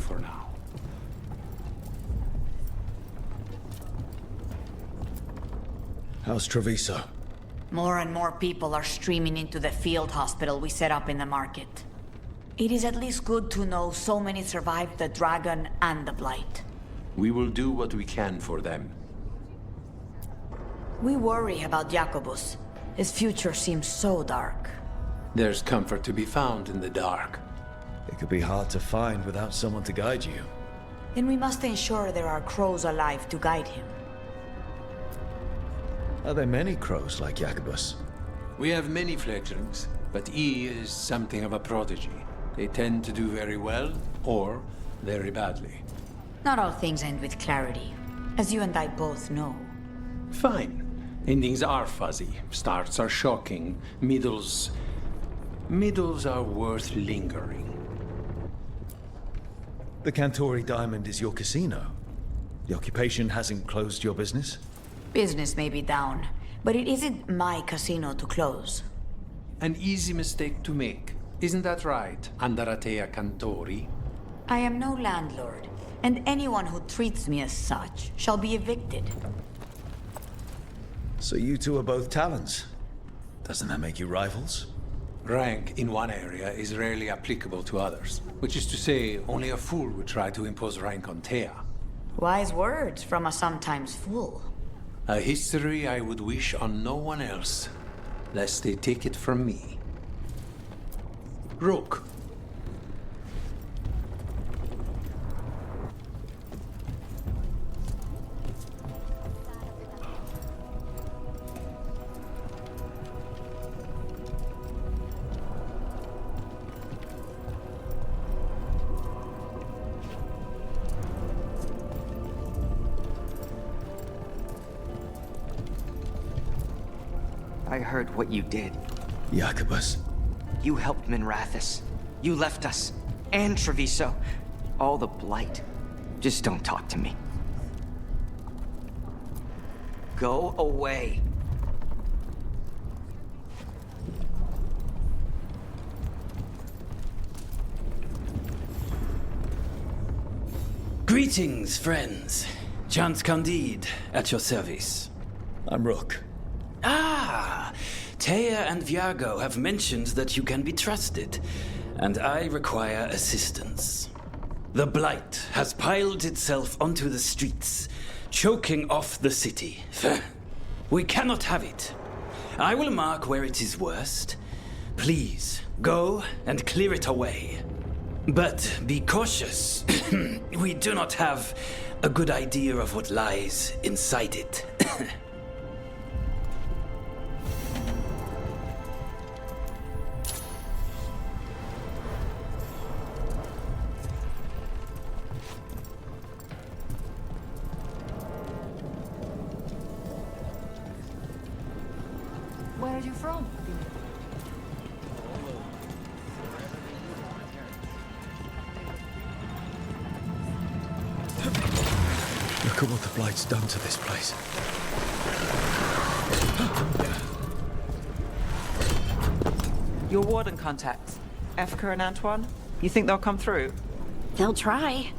for now. How's Treviso? More and more people are streaming into the field hospital we set up in the market. It is at least good to know so many survived the dragon and the blight. We will do what we can for them. We worry about Jacobus. His future seems so dark. There's comfort to be found in the dark. It could be hard to find without someone to guide you. Then we must ensure there are crows alive to guide him. Are there many crows like Jacobus? We have many fledglings, but he is something of a prodigy. They tend to do very well, or very badly. Not all things end with clarity, as you and I both know. Fine. Endings are fuzzy. Starts are shocking. Middles are worth lingering. The Cantori Diamond is your casino. The occupation hasn't closed your business? Business may be down, but it isn't my casino to close. An easy mistake to make. Isn't that right, Andaratea Cantori? I am no landlord, and anyone who treats me as such shall be evicted. So you two are both talents. Doesn't that make you rivals? Rank in one area is rarely applicable to others, which is to say, only a fool would try to impose rank on Thea. Wise words from a sometimes fool. A history I would wish on no one else, lest they take it from me. Rook. I heard what you did. Jacobus. You helped Minrathis. You left us. And Treviso. All the blight. Just don't talk to me. Go away. Greetings, friends. Chance Candide, at your service. I'm Rook. Ah! Thea and Viago have mentioned that you can be trusted, and I require assistance. The blight has piled itself onto the streets, choking off the city. We cannot have it. I will mark where it is worst. Please, go and clear it away. But be cautious. We do not have a good idea of what lies inside it. Where are you from? Look at what the Blight's done to this place. Your warden contacts, Efka and Antoine, you think they'll come through? They'll try.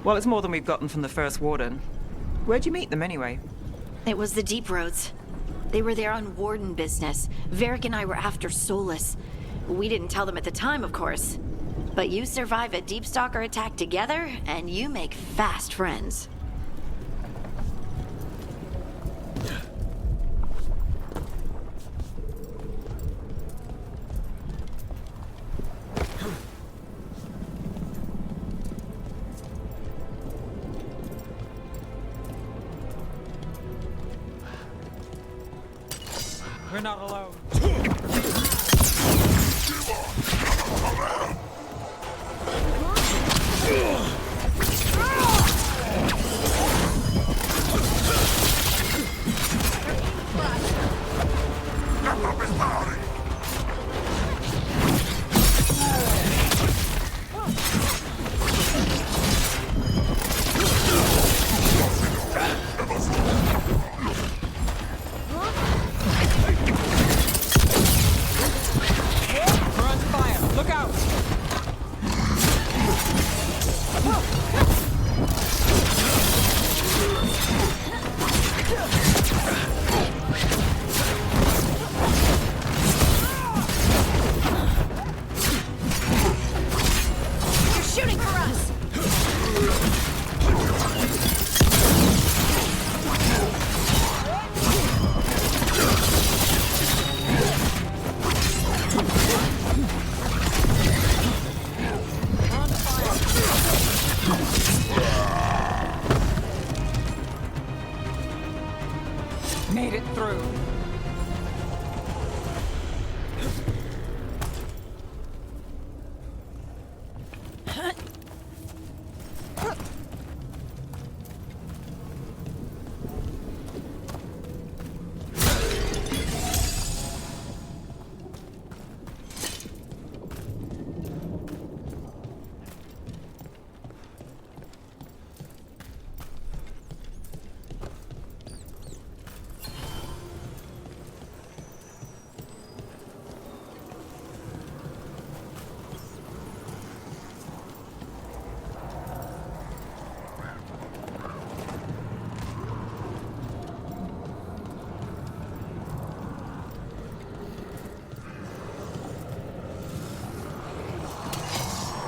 Well, it's more than we've gotten from the first warden. Where'd you meet them anyway? It was the Deep Roads. They were there on warden business. Varric and I were after Solus. We didn't tell them at the time, of course. But you survive a Deep Stalker attack together, and you make fast friends. We're not alone. We're under fire. Look out!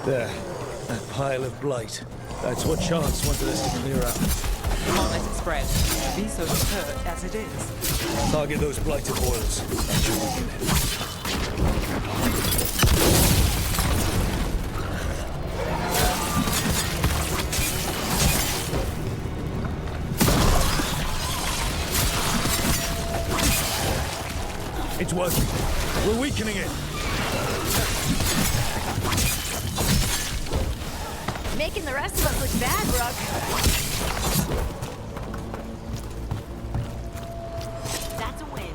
There. That pile of blight. That's what Chance wanted us to clear out. Come on, let it spread. Viso's hurt as it is. Target those blighted boils. That's your unit. It's working. We're weakening it. Making the rest of us look bad, Rook. That's a win.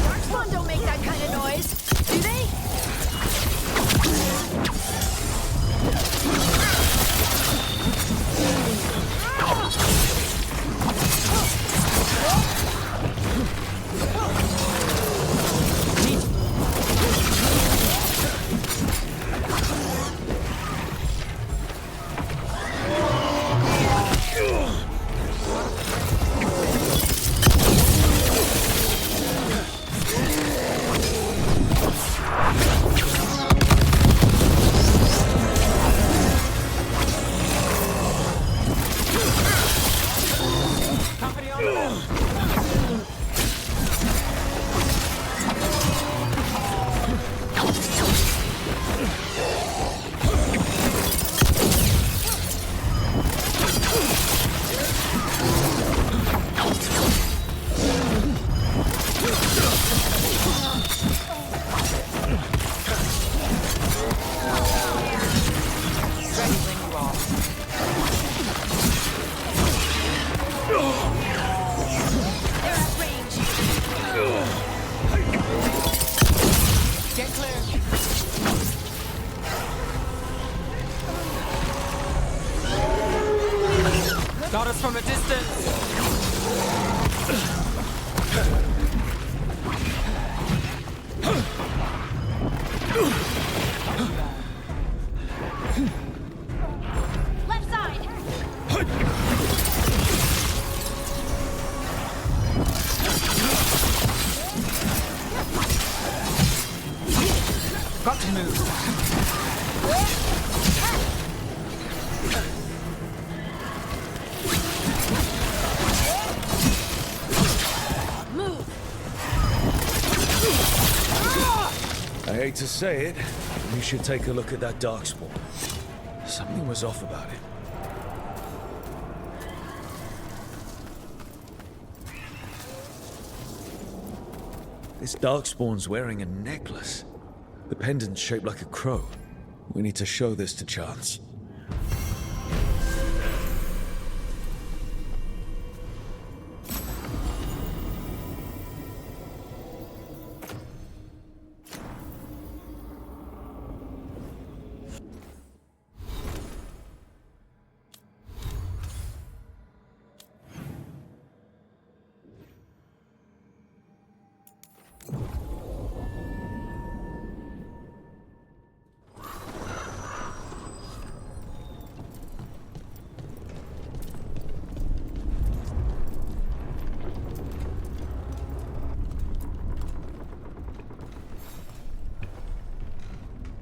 Darkspawn don't make that kind of noise, do they? Got us from a distance. Left side. Got to move. I hate to say it, you should take a look at that darkspawn. Something was off about it. This darkspawn's wearing a necklace. The pendant's shaped like a crow. We need to show this to Chance.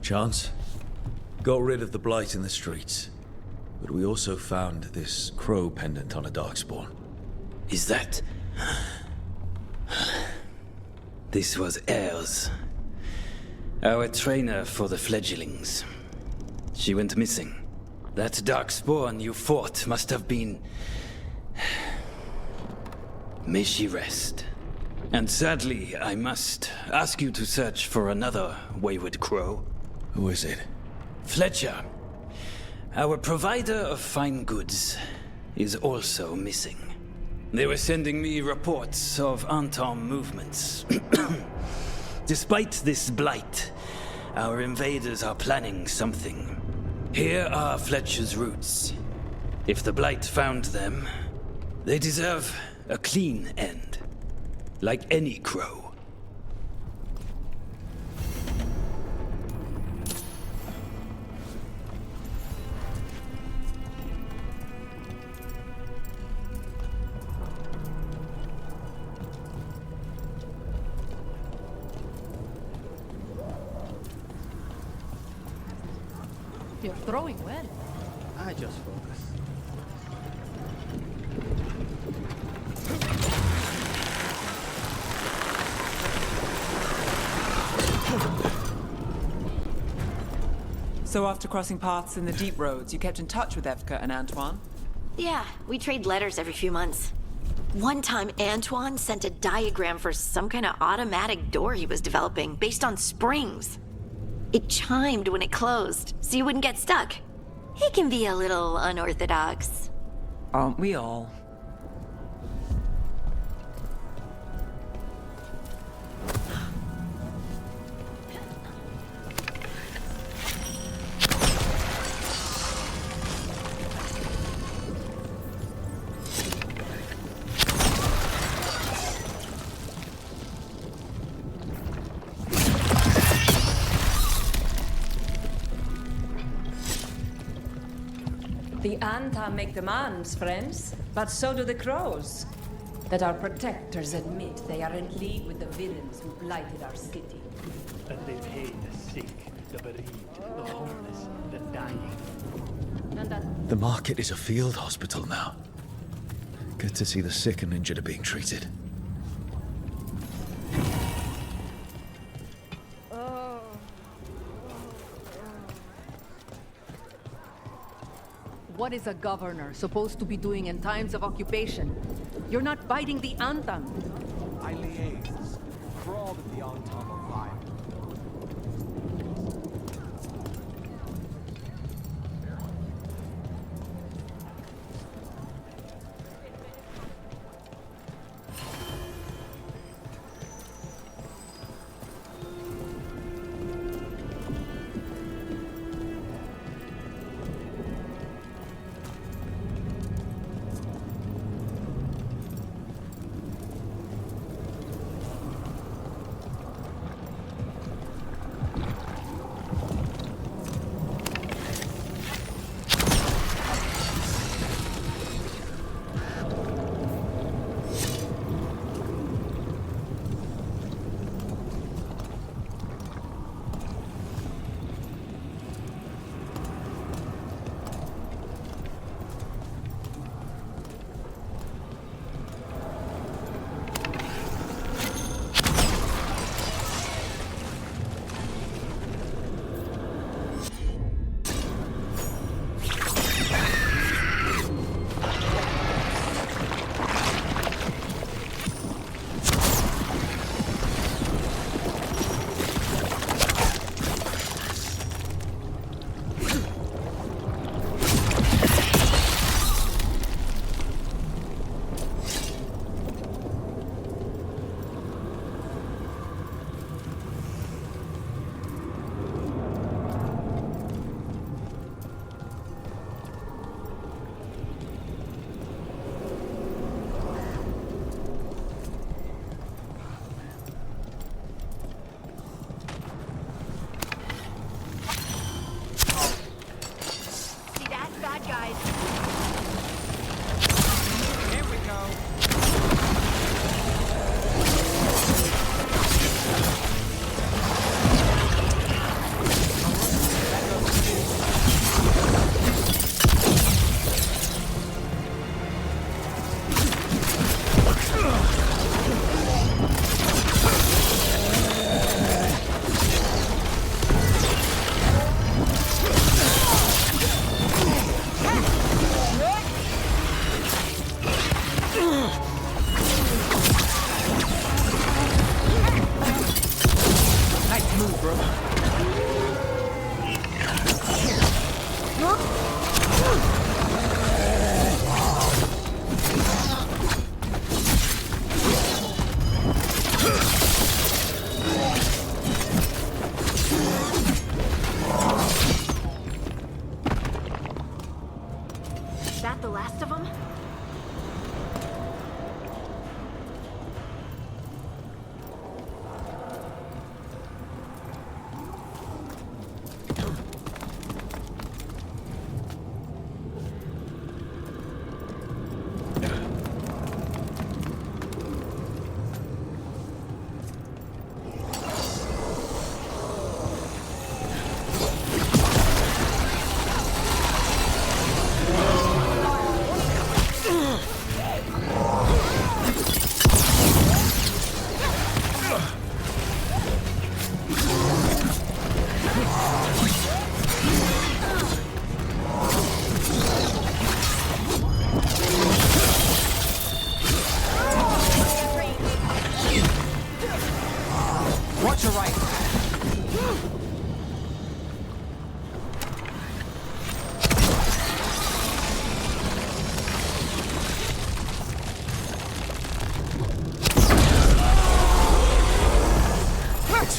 Chance, got rid of the blight in the streets, but we also found this crow pendant on a darkspawn. Is that... This was Ayres, our trainer for the fledglings. She went missing. That darkspawn you fought must have been... May she rest. And sadly, I must ask you to search for another wayward crow. Who is it? Fletcher, our provider of fine goods, is also missing. They were sending me reports of Anton movements. Despite this blight, our invaders are planning something. Here are Fletcher's roots. If the blight found them, they deserve a clean end. Like any crow. You're throwing well. I just focus. So after crossing paths in the deep roads, you kept in touch with Evka and Antoine? Yeah, we trade letters every few months. One time, Antoine sent a diagram for some kind of automatic door he was developing based on springs. It chimed when it closed, so you wouldn't get stuck. He can be a little unorthodox. Aren't we all? The Anta make demands, friends, but so do the crows. That our protectors admit they are in league with the villains who blighted our city. And they pay the sick, the bereaved, the homeless, the dying. And that The market is a field hospital now. Good to see the sick and injured are being treated. what is a governor supposed to be doing in times of occupation? You're not fighting the Antam. I liaise. Crawled at the Antam of fire.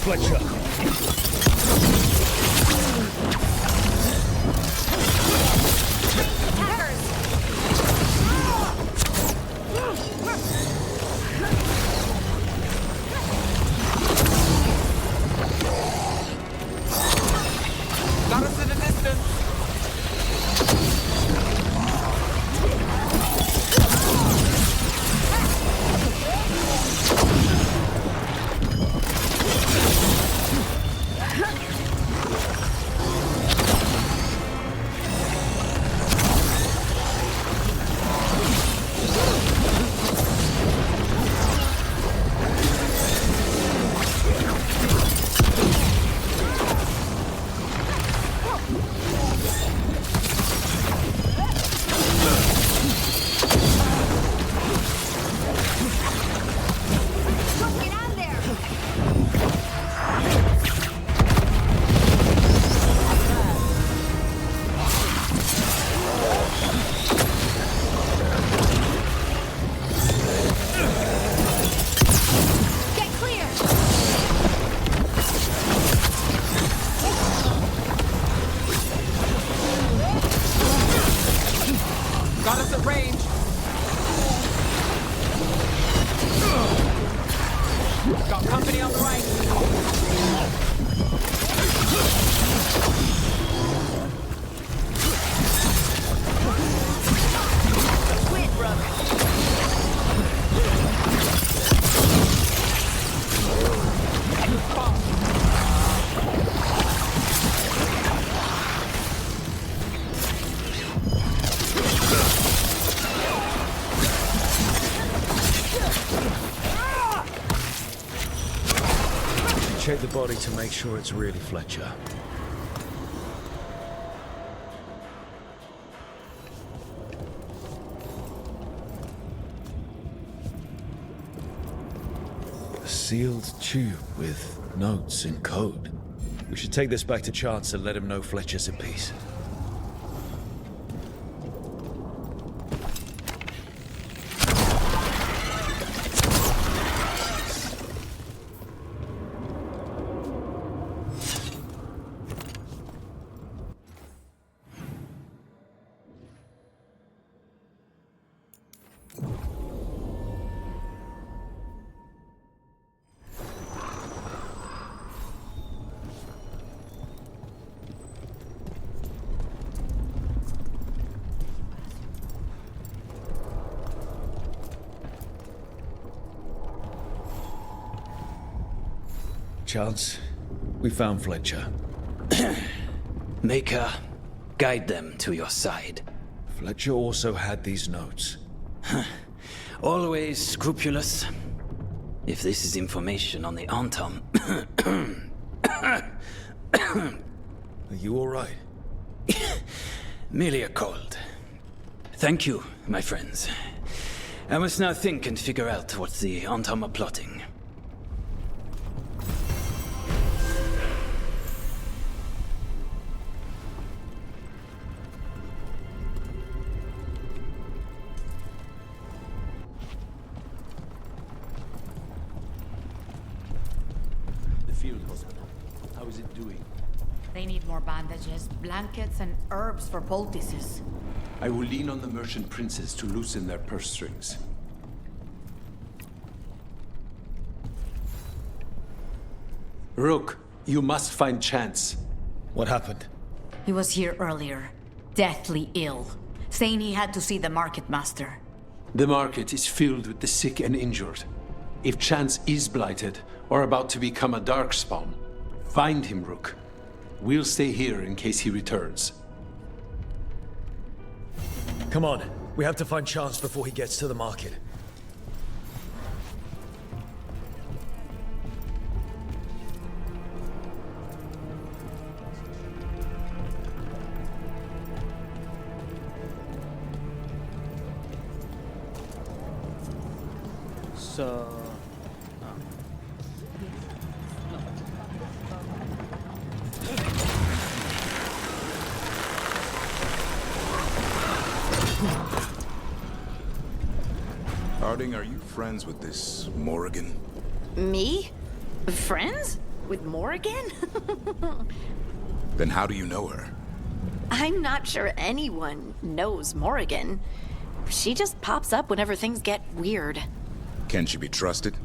Fletcher. Got us in the distance. Got us at range. Got company on the right. Quit, brother. Check the body to make sure it's really Fletcher. A sealed tube with notes in code. We should take this back to Chance and let him know Fletcher's in peace. Chance, we found Fletcher. Maker, guide them to your side. Fletcher also had these notes. Always scrupulous. If this is information on the Antom... Are you alright? Merely a cold. Thank you, my friends. I must now think and figure out what the Antom are plotting. Field hospital. How is it doing? They need more bandages, blankets, and herbs for poultices. I will lean on the merchant princes to loosen their purse strings. Rook, you must find Chance. What happened? He was here earlier, deathly ill, saying he had to see the market master. The market is filled with the sick and injured. If Chance is blighted, or about to become a darkspawn, find him, Rook. We'll stay here in case he returns. Come on, we have to find Chance before he gets to the market. So... Harding, are you friends with this Morrigan? Me? Friends? With Morrigan? Then how do you know her? I'm not sure anyone knows Morrigan. She just pops up whenever things get weird. Can she be trusted?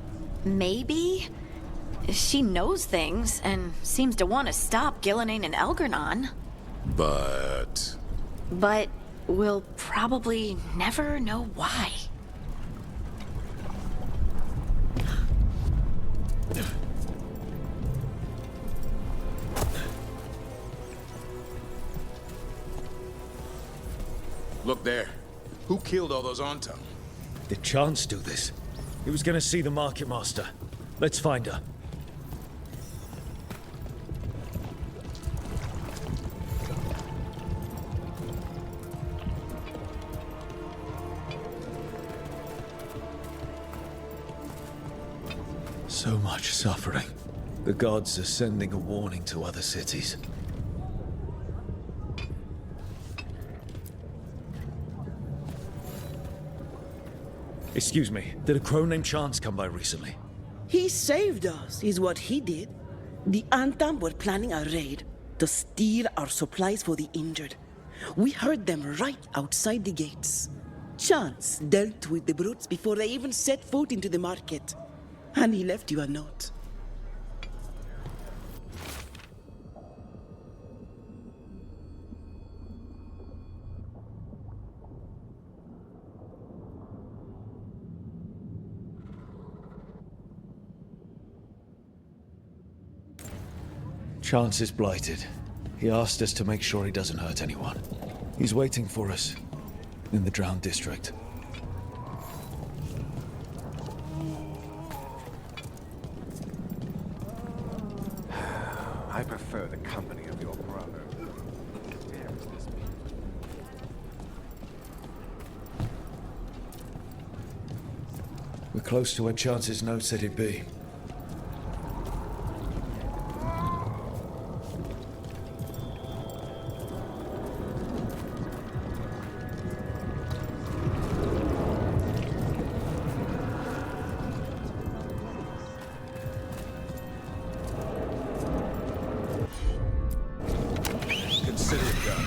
Maybe. She knows things and seems to want to stop Gillenane and Elgernon. But we'll probably never know why. Look there. Who killed all those Antam? Did Chance do this? He was gonna see the Market Master. Let's find her. So much suffering. The gods are sending a warning to other cities. Excuse me, did a crow named Chance come by recently? He saved us, is what he did. The Antam were planning a raid to steal our supplies for the injured. We heard them right outside the gates. Chance dealt with the brutes before they even set foot into the market. And he left you a note. Chance is blighted. He asked us to make sure he doesn't hurt anyone. He's waiting for us in the Drowned District. I prefer the company of your brother. We're close to where Chance's note said he'd be. Consider it done.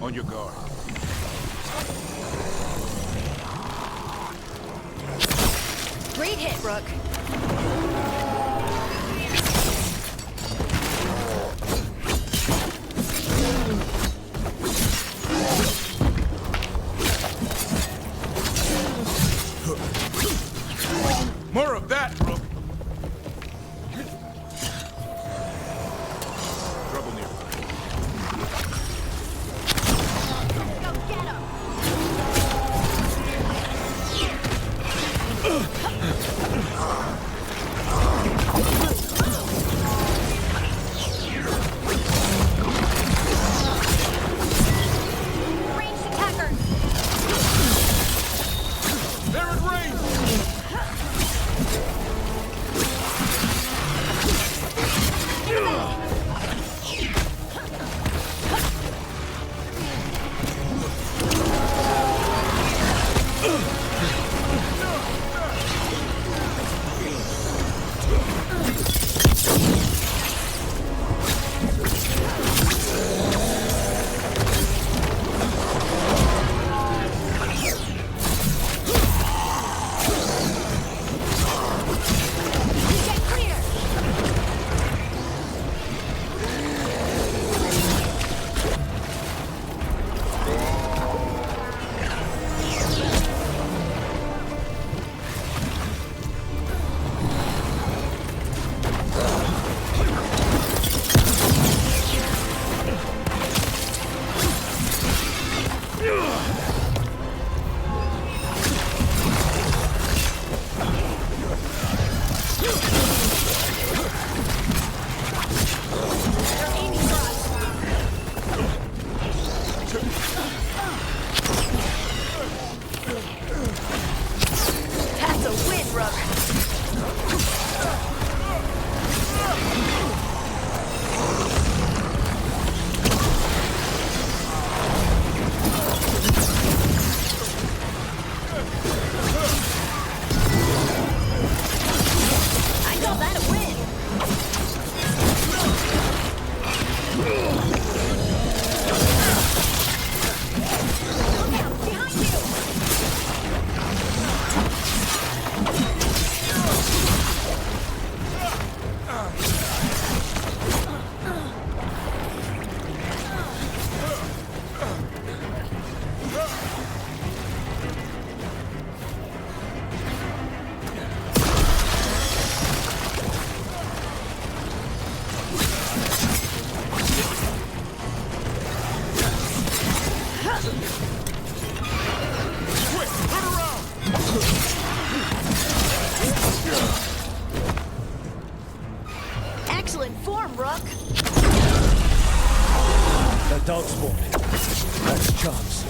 On your guard. Great hit, Rook. More of that, Rook! Trouble nearby. Ranged attacker. They're in range! Get clear. Excellent form, Rook. The darkspawn. That's chance.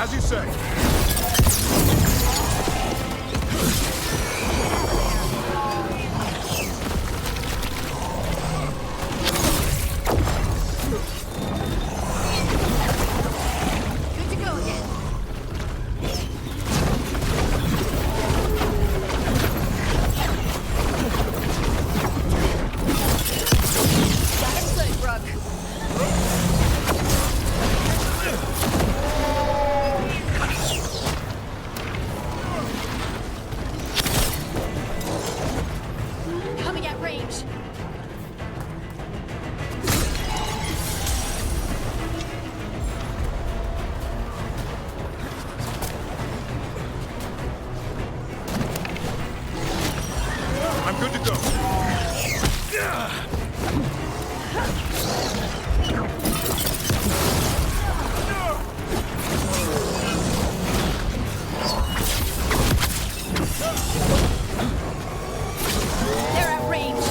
As you say. Good to go again. Got it good, Rook. Coming at range. I'm good to go. They're at range.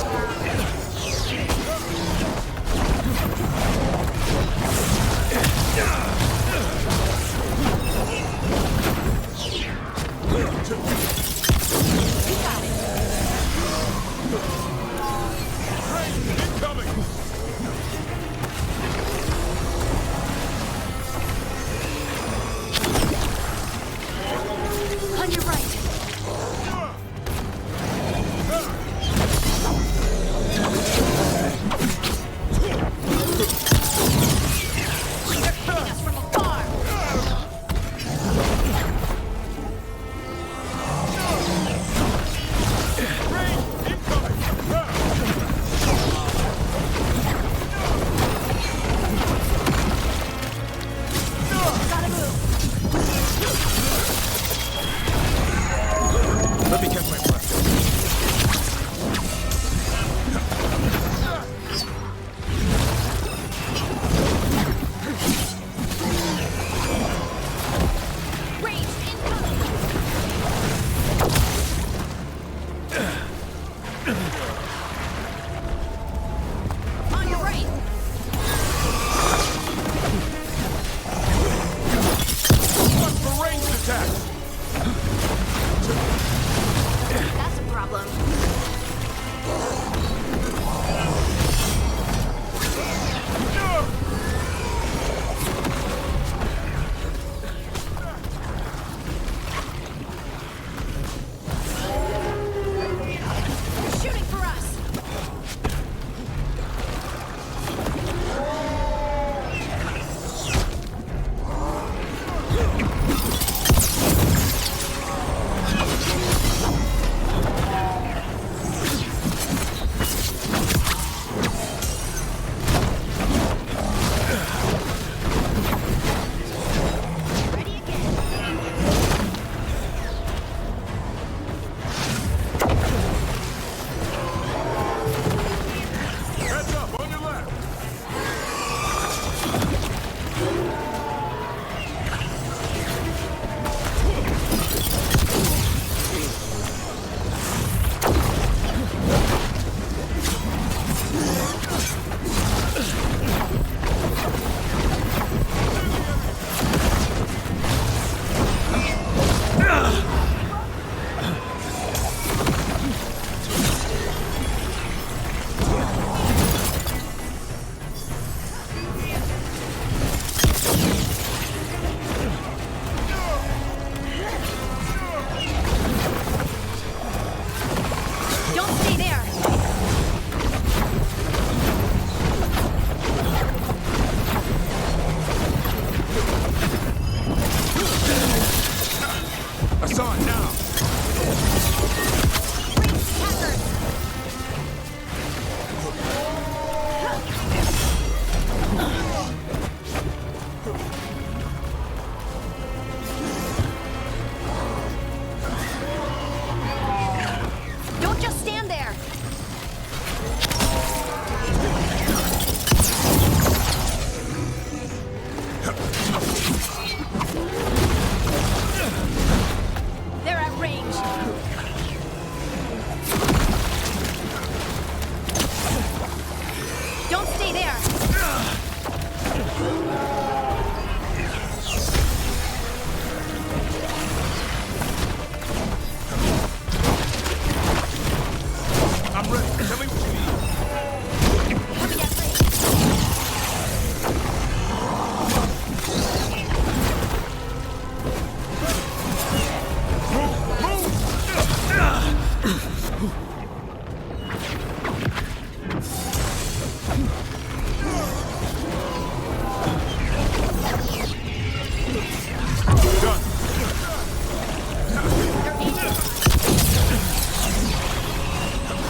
You got it.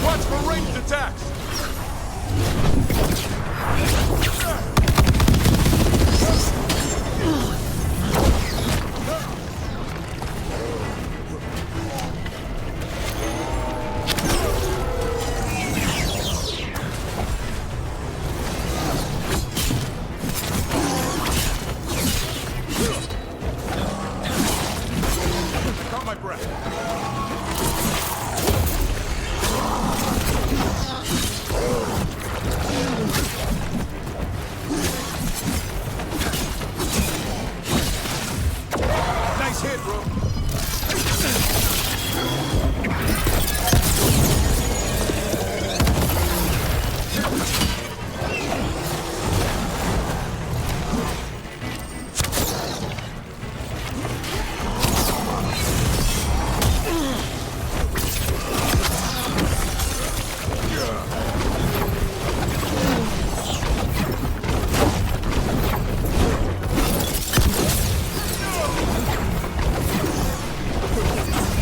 Watch for ranged attacks! Caught my breath. Nice hit, bro.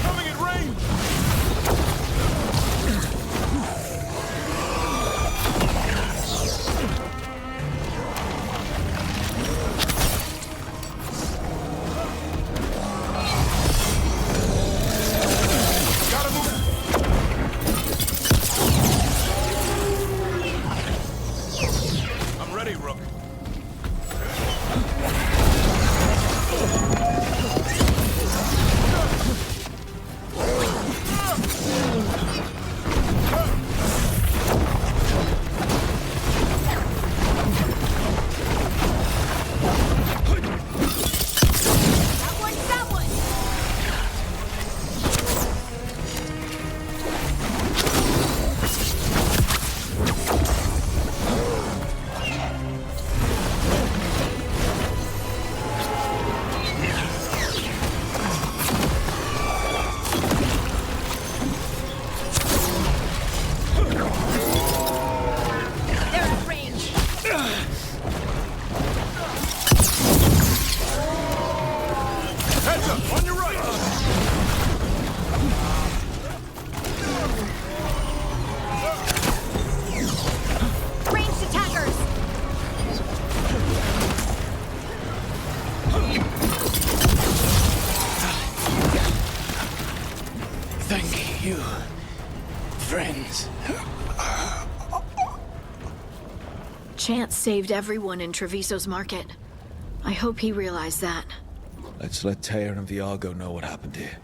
Coming in range! Gotta move. I'm ready, Rook. They're in range. Heads up, on your right! Ranged attackers. Thank you, friends. Chance saved everyone in Treviso's market. I hope he realized that. Let's let Taya and Viago know what happened here.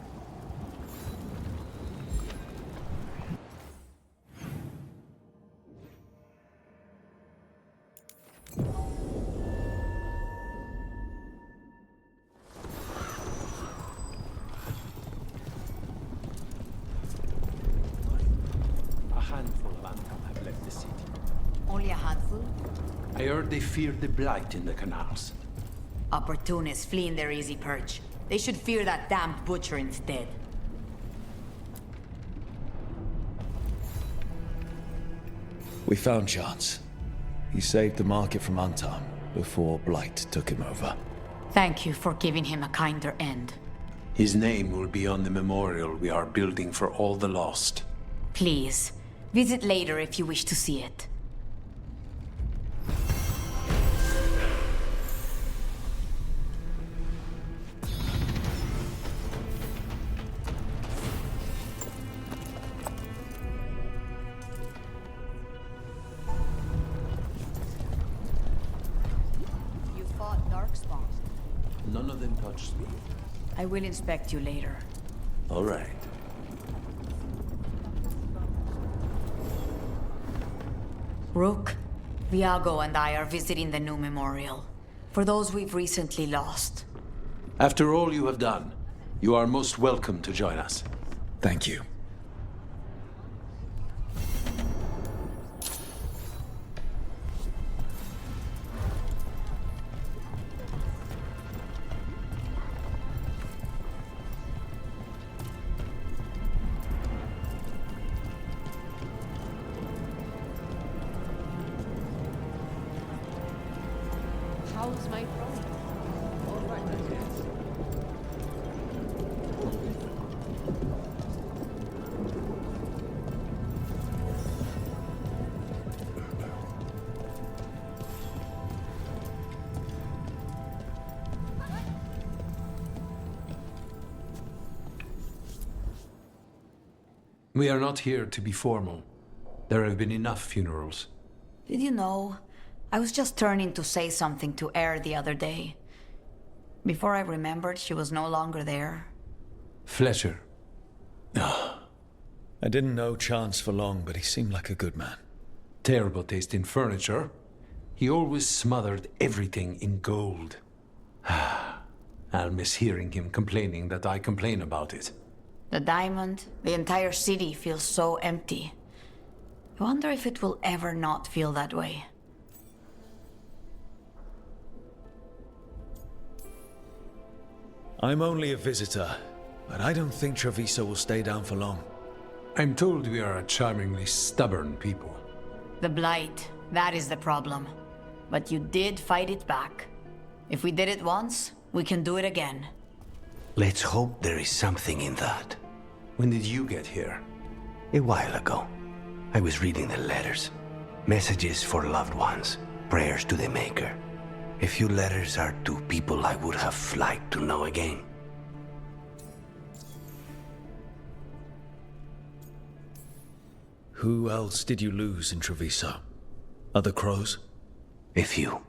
A handful of Antam have left the city. Only a handful? I heard they feared the blight in the canals. Opportunists fleeing their easy perch. They should fear that damn butcher instead. We found Chance. He saved the market from Antam before Blight took him over. Thank you for giving him a kinder end. His name will be on the memorial we are building for all the lost. Please, visit later if you wish to see it. You fought Darkspawn. None of them touched me. I will inspect you later. All right. Rook, Viago and I are visiting the new memorial. For those we've recently lost. After all you have done, you are most welcome to join us. Thank you. How's my brother? All right, I guess. We are not here to be formal. There have been enough funerals. Did you know? I was just turning to say something to Air the other day. Before I remembered, she was no longer there. Fletcher. I didn't know Chance for long, but he seemed like a good man. Terrible taste in furniture. He always smothered everything in gold. I'll miss hearing him complaining that I complain about it. The diamond, the entire city feels so empty. I wonder if it will ever not feel that way. I'm only a visitor, but I don't think Treviso will stay down for long. I'm told we are a charmingly stubborn people. The Blight, that is the problem. But you did fight it back. If we did it once, we can do it again. Let's hope there is something in that. When did you get here? A while ago. I was reading the letters. Messages for loved ones. Prayers to the Maker. A few letters are to people I would have liked to know again. Who else did you lose in Treviso? Other crows? A few.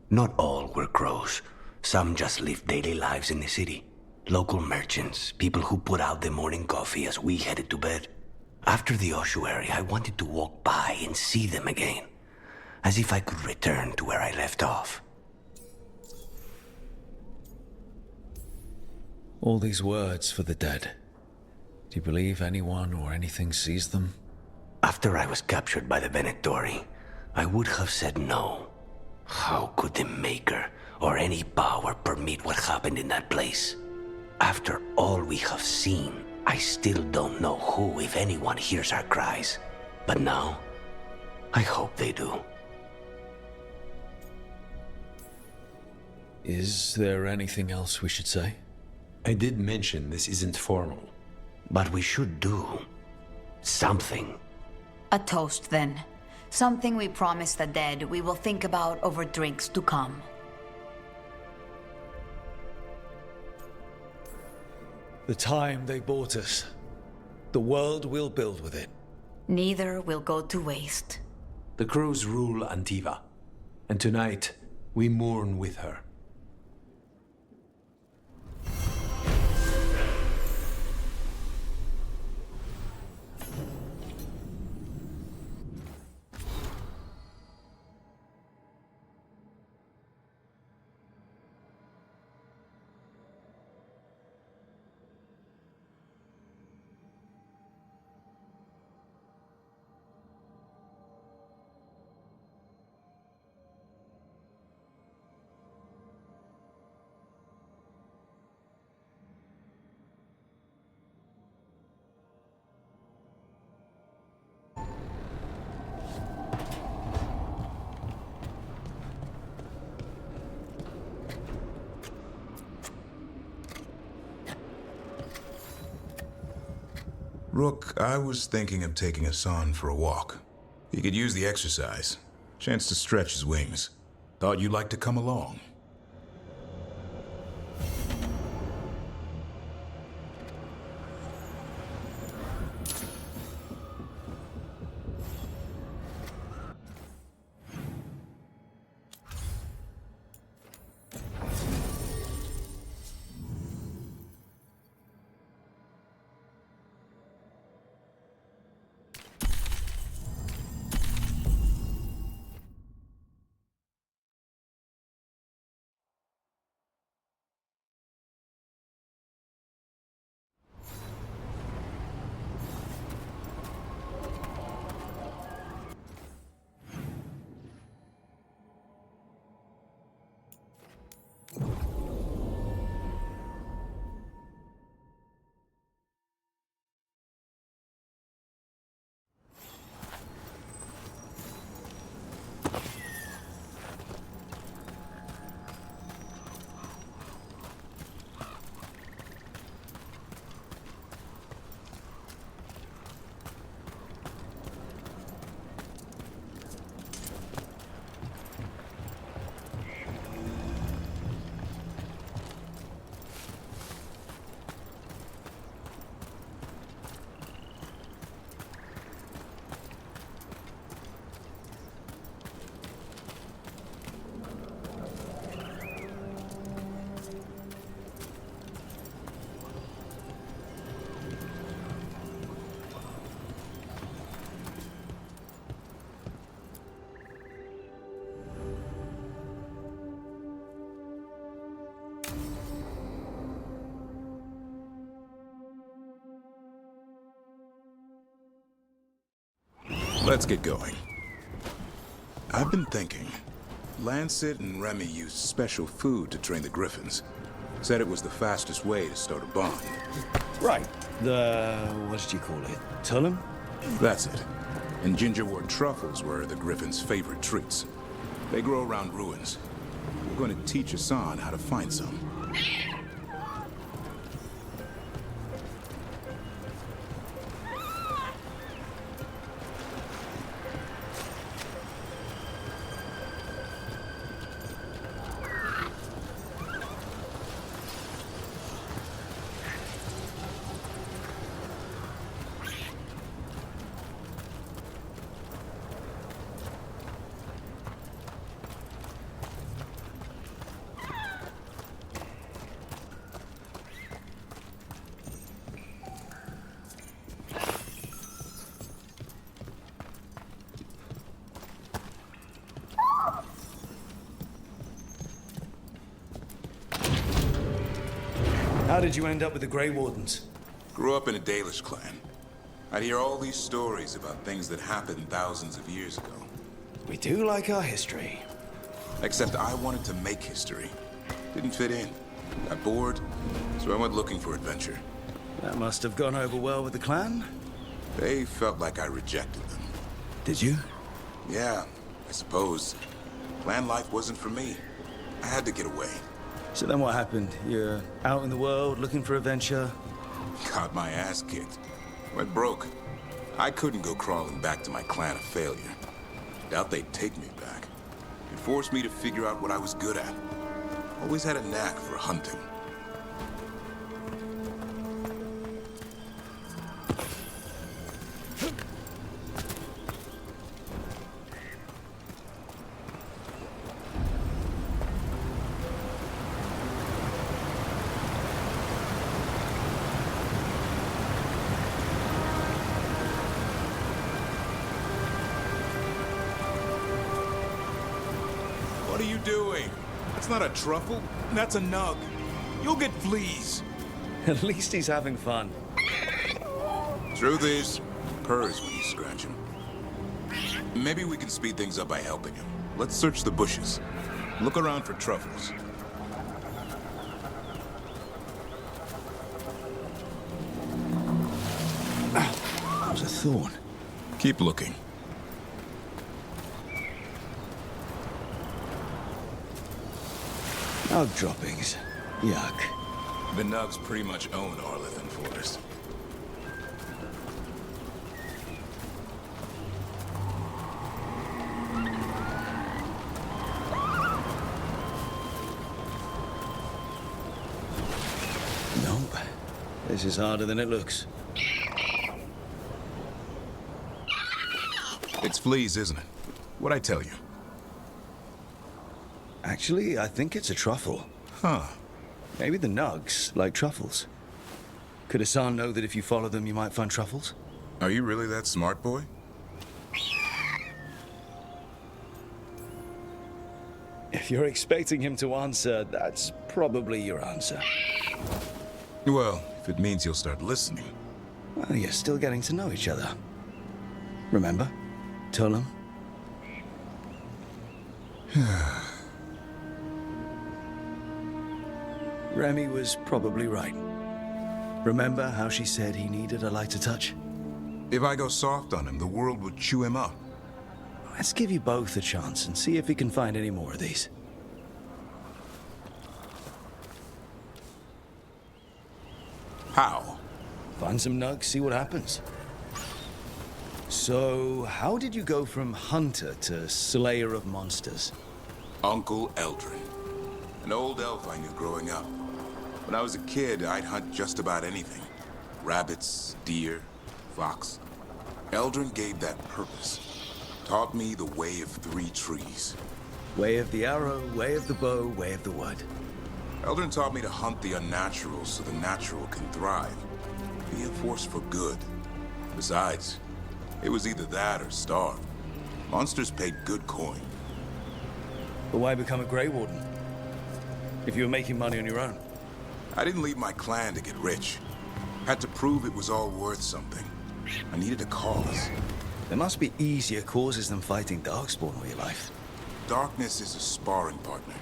Not all were crows. Some just lived daily lives in the city. Local merchants, people who put out the morning coffee as we headed to bed. After the ossuary, I wanted to walk by and see them again. As if I could return to where I left off. All these words for the dead. Do you believe anyone or anything sees them? After I was captured by the Venatori, I would have said no. How could the Maker or any power permit what happened in that place? After all we have seen, I still don't know who, if anyone, hears our cries. But now, I hope they do. Is there anything else we should say? I did mention this isn't formal. But we should do something. A toast, then. Something we promise the dead we will think about over drinks to come. The time they bought us. The world we'll build with it. Neither will go to waste. The crows rule Antiva, and tonight we mourn with her. Rook, I was thinking of taking Hassan for a walk. He could use the exercise. Chance to stretch his wings. Thought you'd like to come along. Let's get going. I've been thinking. Lancet and Remy used special food to train the Griffins. Said it was the fastest way to start a bond. Right. What did you call it? Tullum? That's it. And gingerwort truffles were the Griffins' favorite treats. They grow around ruins. We're going to teach Hassan how to find some. How did you end up with the Grey Wardens? Grew up in a Dalish clan. I'd hear all these stories about things that happened thousands of years ago. We do like our history. Except I wanted to make history. Didn't fit in. Got bored, so I went looking for adventure. That must have gone over well with the clan. They felt like I rejected them. Did you? Yeah, I suppose. Clan life wasn't for me. I had to get away. So then what happened? You're out in the world looking for adventure? Got my ass kicked. Went broke. I couldn't go crawling back to my clan a failure. Doubt they'd take me back. It forced me to figure out what I was good at. Always had a knack for hunting. What are you doing? That's not a truffle. That's a nug. You'll get fleas. At least he's having fun. Truth is, purrs when you scratch him. Maybe we can speed things up by helping him. Let's search the bushes. Look around for truffles. That was a thorn. Keep looking. Nug droppings. Yuck. The nugs pretty much own Arlithan Forest. Nope. This is harder than it looks. It's fleas, isn't it? What'd I tell you? Actually, I think it's a truffle. Huh. Maybe the nugs like truffles. Could Hassan know that if you follow them, you might find truffles? Are you really that smart, boy? If you're expecting him to answer, that's probably your answer. Well, if it means you'll start listening. Well, you're still getting to know each other. Remember? Tullum? Remy was probably right. Remember how she said he needed a lighter touch? If I go soft on him, the world would chew him up. Let's give you both a chance and see if we can find any more of these. How? Find some nugs, see what happens. So, how did you go from hunter to slayer of monsters? Uncle Eldrin. An old elf I knew growing up. When I was a kid, I'd hunt just about anything. Rabbits, deer, fox. Eldrin gave that purpose. Taught me the way of 3 trees. Way of the arrow, way of the bow, way of the wood. Eldrin taught me to hunt the unnatural so the natural can thrive. Be a force for good. Besides, it was either that or starve. Monsters paid good coin. But why become a Grey Warden? If you were making money on your own? I didn't leave my clan to get rich. Had to prove it was all worth something. I needed a cause. There must be easier causes than fighting Darkspawn all your life. Darkness is a sparring partner.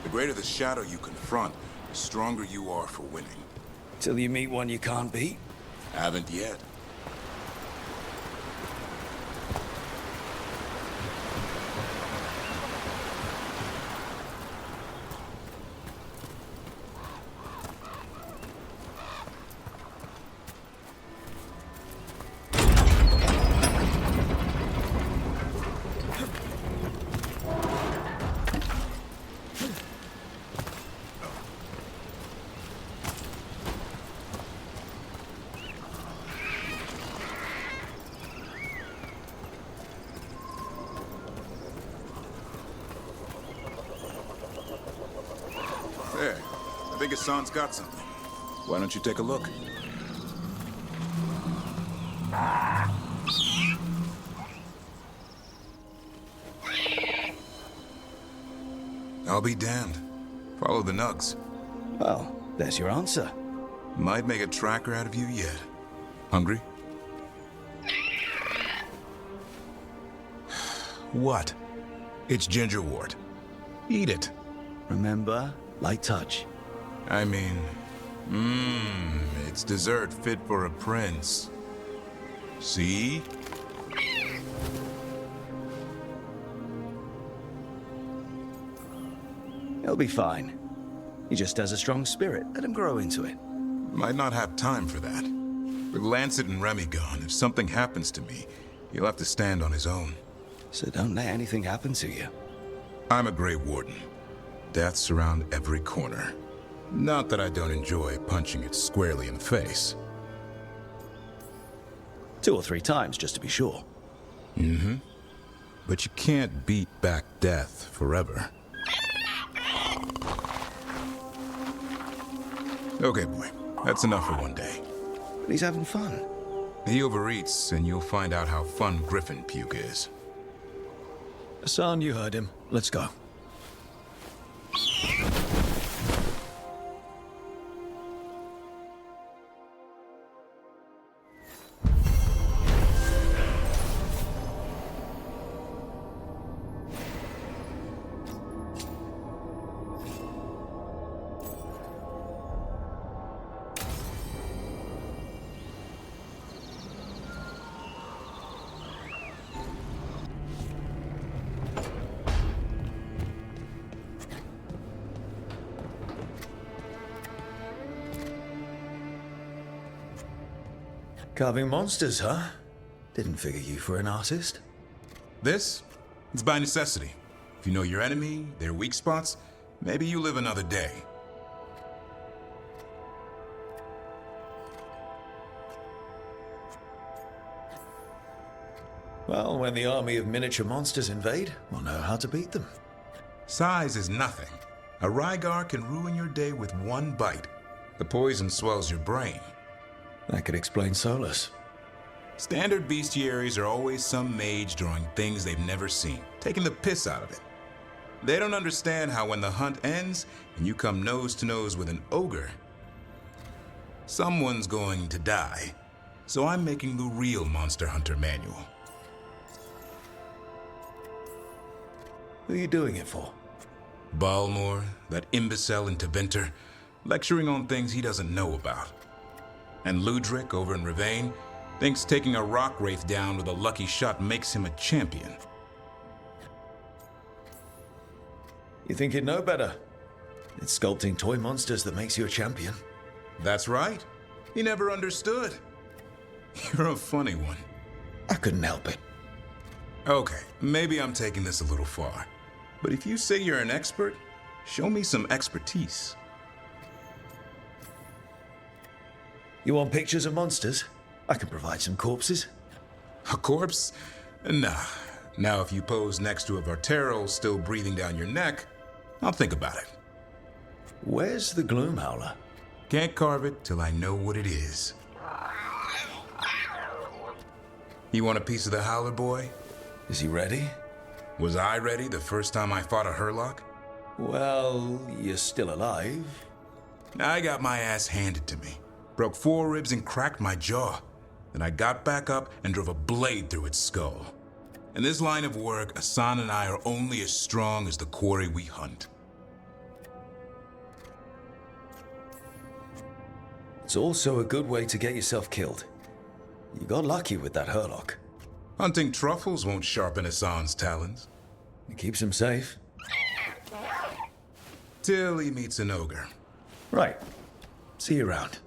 The greater the shadow you confront, the stronger you are for winning. Till you meet one you can't beat? Haven't yet. There. I think Hassan's got something. Why don't you take a look? I'll be damned. Follow the nugs. Well, there's your answer. Might make a tracker out of you yet. Hungry? What? It's gingerwort. Eat it. Remember, light touch. I mean, it's dessert fit for a prince. See? He'll be fine. He just has a strong spirit. Let him grow into it. Might not have time for that. With Lancet and Remy gone, if something happens to me, he'll have to stand on his own. So don't let anything happen to you. I'm a Grey Warden. Death's around every corner. Not that I don't enjoy punching it squarely in the face. 2 or 3 times, just to be sure. Mm-hmm. But you can't beat back death forever. Okay, boy. That's enough for one day. But he's having fun. He overeats, and you'll find out how fun Griffin puke is. Hassan, you heard him. Let's go. Carving monsters, huh? Didn't figure you for an artist. This? It's by necessity. If you know your enemy, their weak spots, maybe you live another day. Well, when the army of miniature monsters invade, we'll know how to beat them. Size is nothing. A Rygar can ruin your day with one bite. The poison swells your brain. That could explain Solus. Standard bestiaries are always some mage drawing things they've never seen, taking the piss out of it. They don't understand how when the hunt ends and you come nose to nose with an ogre, someone's going to die. So I'm making the real Monster Hunter manual. Who are you doing it for? Balmor, that imbecile in Teventer, lecturing on things he doesn't know about. And Ludric over in Ravane thinks taking a rock wraith down with a lucky shot makes him a champion. You think you'd know better? It's sculpting toy monsters that makes you a champion. That's right. He never understood. You're a funny one. I couldn't help it. Okay, maybe I'm taking this a little far. But if you say you're an expert, show me some expertise. You want pictures of monsters? I can provide some corpses. A corpse? Nah. Now if you pose next to a Vartero still breathing down your neck, I'll think about it. Where's the Gloom Howler? Can't carve it till I know what it is. You want a piece of the Howler, boy? Is he ready? Was I ready the first time I fought a Hurlock? Well, you're still alive. I got my ass handed to me. Broke 4 ribs and cracked my jaw. Then I got back up and drove a blade through its skull. In this line of work, Asan and I are only as strong as the quarry we hunt. It's also a good way to get yourself killed. You got lucky with that Herlock. Hunting truffles won't sharpen Asan's talons. It keeps him safe. Till he meets an ogre. Right. See you around.